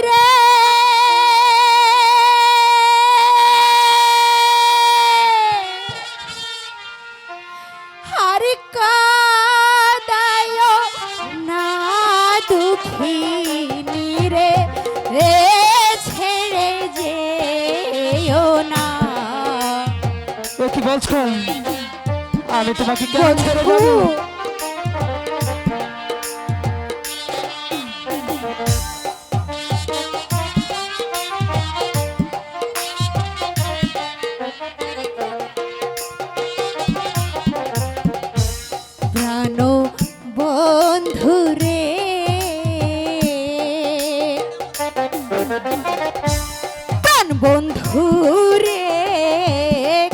রে আর কাদায় না দুঃখিনী রে রে ছেড়ে যেও না। ও কি বলছো? আমি তোমাকে কেন ছেড়ে যাবো? প্রাণ বন্ধু রে প্রাণ বন্ধু রে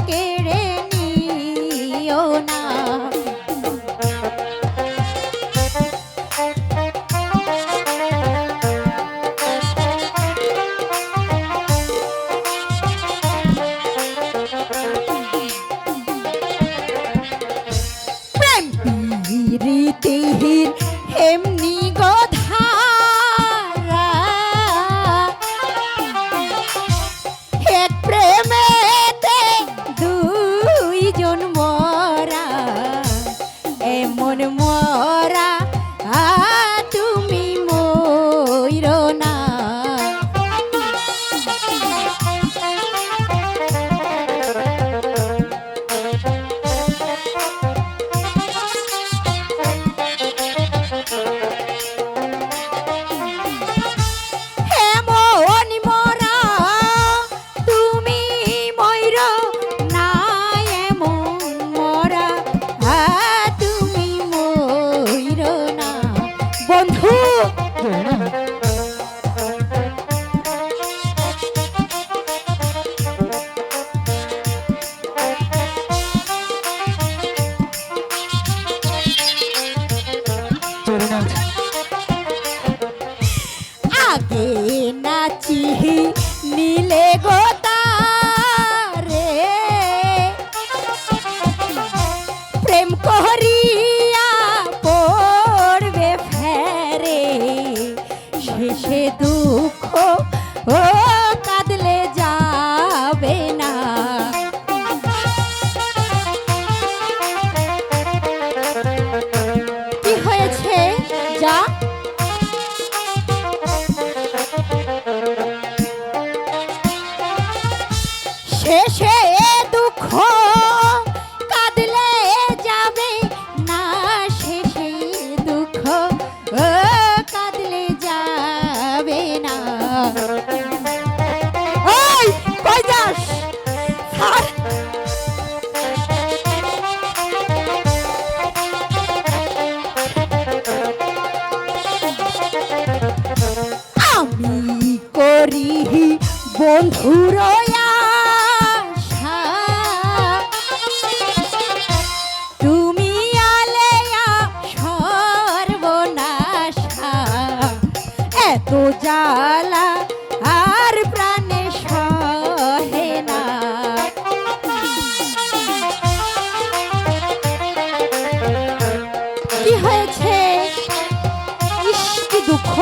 কেড়ে নিও না। প্রেম রীতিহীন এমনি গোধারা এক প্রেমেতে দুইজন মরা এমন মরা তুমি মইরো না। এমন মরা তুমি মইরো না এমন মরা তুমি মইরো না বন্ধু। চলে না। আগে নাচি নীলে গোতারে প্রেম করিয়া পড়বে ফেরে শেষে দুঃখ ও কাঁদলে যাবে না। কি হয়েছে যা শেষে দুঃখ কাঁদলে যাবে না শেষে দুঃখ কাঁদলে যাবে না। ওই কই যাস? ছাড়। আমি করি বন্ধুর আশা তুমি আলেয়া সর্বনাশা এত জ্বালা আর প্রাণে সহে না। কি হয়েছে? ইস কি দুঃখ।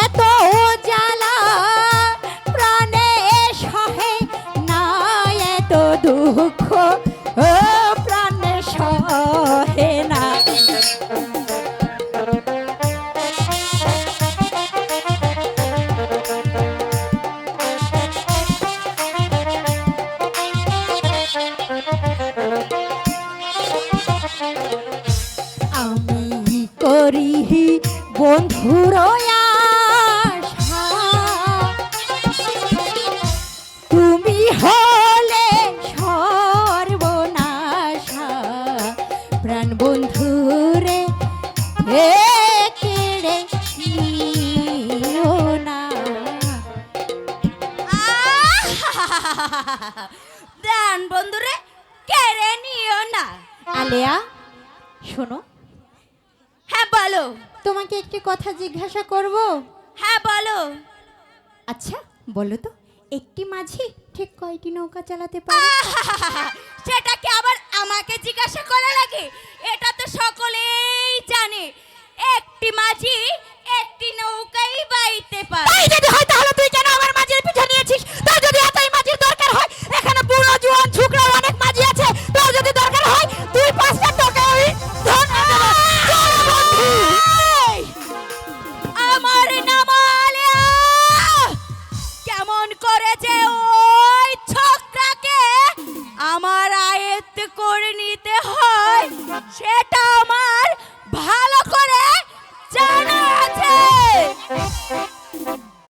এত জ্বালা প্রাণে সহে না এত দুঃখ ও প্রাণে সহে না। আমি করি বন্ধুর আশা তুমি হলে সর্বনাশা প্রাণ বন্ধুরে কেড়ে নিও না। প্রাণ বন্ধুরে কেড়ে নিও না। আলেয়া শোনো, হ্যাঁ বলো। তোমাকে একটি কথা জিজ্ঞাসা করব। হ্যাঁ বলো। আচ্ছা বলো তো, একটি মাঝি ঠিক কয়টি নৌকা চালাতে পারে? সেটা কি আবার আমাকে জিজ্ঞাসা করা লাগে? এটা তো সকলেই জানে করে নিতে হয়, সে